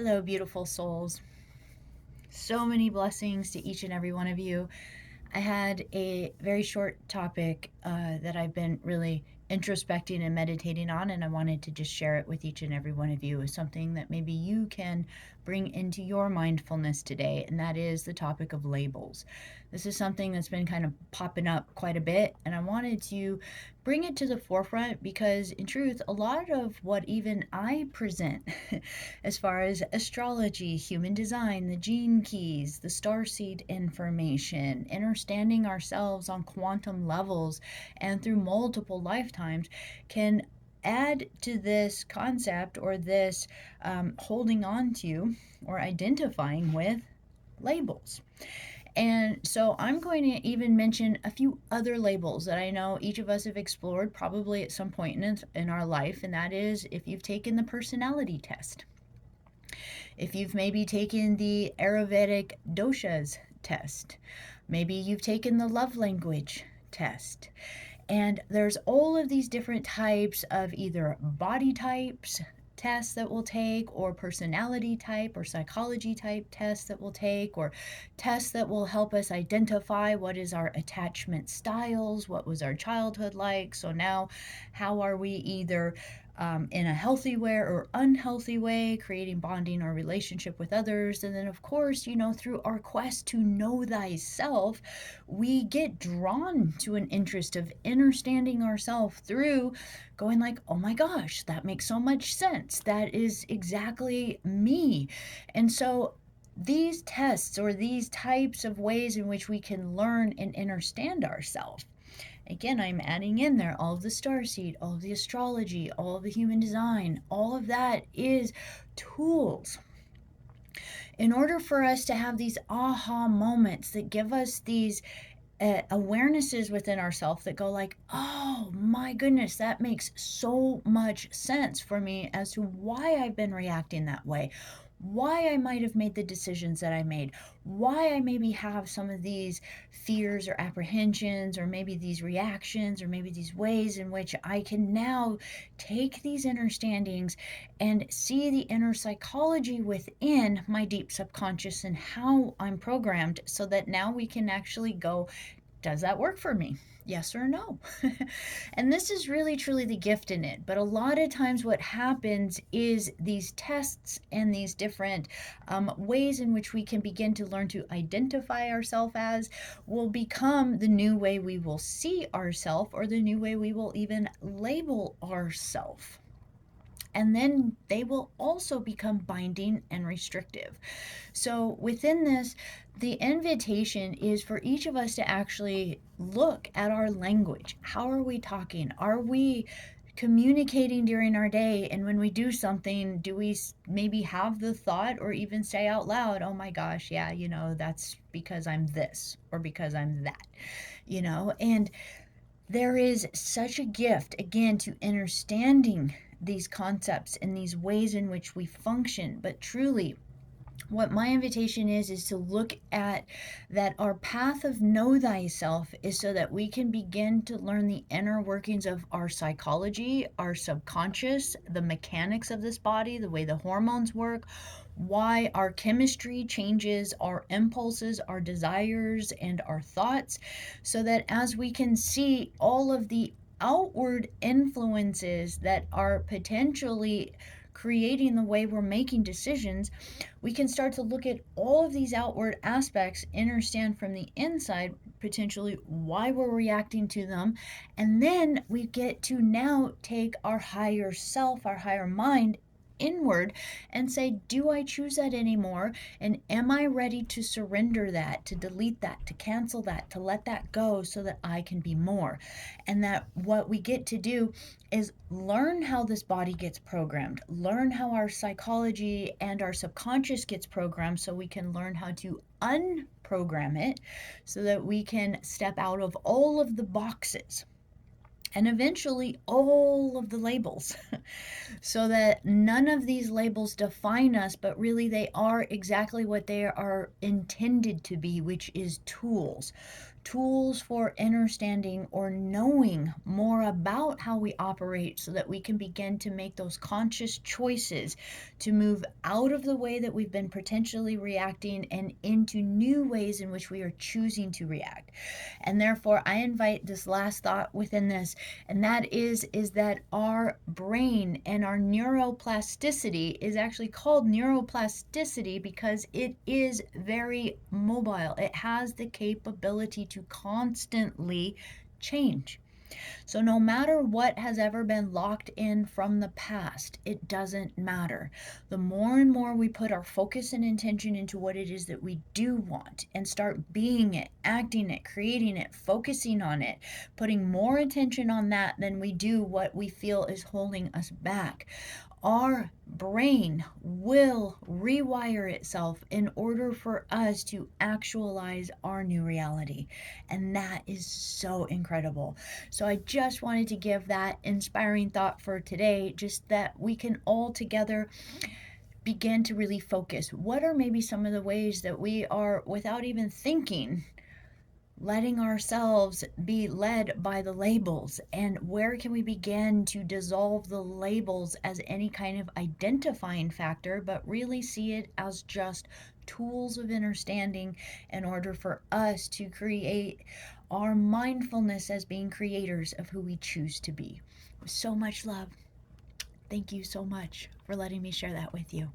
Hello, beautiful souls. So many blessings to each and every one of you. I had a very short topic that I've been really introspecting and meditating on, and I wanted to just share it with each and every one of you as something that maybe you can bring into your mindfulness today, and that is the topic of labels. This is something that's been kind of popping up quite a bit, and I wanted to bring it to the forefront because, in truth, a lot of what even I present, as far as astrology, human design, the gene keys, the starseed information, understanding ourselves on quantum levels and through multiple lifetimes, can add to this concept or this holding on to or identifying with labels. And so I'm going to even mention a few other labels that I know each of us have explored probably at some point in our life, and that is if you've taken the personality test, if you've maybe taken the Ayurvedic doshas test, maybe you've taken the love language test. And there's all of these different types of either body types tests that we'll take, or personality type or psychology type tests that we'll take, or tests that will help us identify what is our attachment styles, what was our childhood like. So now, how are we either in a healthy way or unhealthy way, creating bonding or relationship with others. And then, of course, through our quest to know thyself, we get drawn to an interest of understanding ourselves through going like, oh my gosh, that makes so much sense. That is exactly me. And so these tests or these types of ways in which we can learn and understand ourselves. Again, I'm adding in there all of the starseed, all of the astrology, all of the human design, all of that is tools. In order for us to have these aha moments that give us these awarenesses within ourselves that go like, oh my goodness, that makes so much sense for me as to why I've been reacting that way, why I might have made the decisions that I made, why I maybe have some of these fears or apprehensions, or maybe these reactions, or maybe these ways in which I can now take these understandings and see the inner psychology within my deep subconscious and how I'm programmed, so that now we can actually go, does that work for me? Yes or no? And this is really truly the gift in it. But a lot of times, what happens is these tests and these different ways in which we can begin to learn to identify ourselves as will become the new way we will see ourselves, or the new way we will even label ourselves. And then they will also become binding and restrictive. So, within this, the invitation is for each of us to actually look at our language. How are we talking? Are we communicating during our day? And when we do something, do we maybe have the thought or even say out loud, oh my gosh, yeah, that's because I'm this or because I'm that, And there is such a gift, again, to understanding these concepts and these ways in which we function. But truly, what my invitation is to look at that our path of know thyself is so that we can begin to learn the inner workings of our psychology, our subconscious, the mechanics of this body, the way the hormones work, why our chemistry changes our impulses, our desires, and our thoughts, so that as we can see all of the outward influences that are potentially creating the way we're making decisions, we can start to look at all of these outward aspects, understand from the inside potentially why we're reacting to them, and then we get to now take our higher self, our higher mind inward and say, do I choose that anymore? And am I ready to surrender that, to delete that, to cancel that, to let that go so that I can be more? And that what we get to do is learn how this body gets programmed, learn how our psychology and our subconscious gets programmed, so we can learn how to unprogram it, so that we can step out of all of the boxes and eventually all of the labels, so that none of these labels define us, but really they are exactly what they are intended to be, which is tools. tools for understanding or knowing more about how we operate so that we can begin to make those conscious choices to move out of the way that we've been potentially reacting and into new ways in which we are choosing to react. And therefore, I invite this last thought within this, and that is that our brain and our neuroplasticity is actually called neuroplasticity because it is very mobile. It has the capability to constantly change. So, no matter what has ever been locked in from the past, it doesn't matter. The more and more we put our focus and intention into what it is that we do want and start being it, acting it, creating it, focusing on it, putting more attention on that than we do what we feel is holding us back, our brain will rewire itself in order for us to actualize our new reality. And that is so incredible. So I just wanted to give that inspiring thought for today, just that we can all together begin to really focus. What are maybe some of the ways that we are, without even thinking, letting ourselves be led by the labels, and where can we begin to dissolve the labels as any kind of identifying factor, but really see it as just tools of understanding in order for us to create our mindfulness as being creators of who we choose to be. With so much love, thank you so much for letting me share that with you.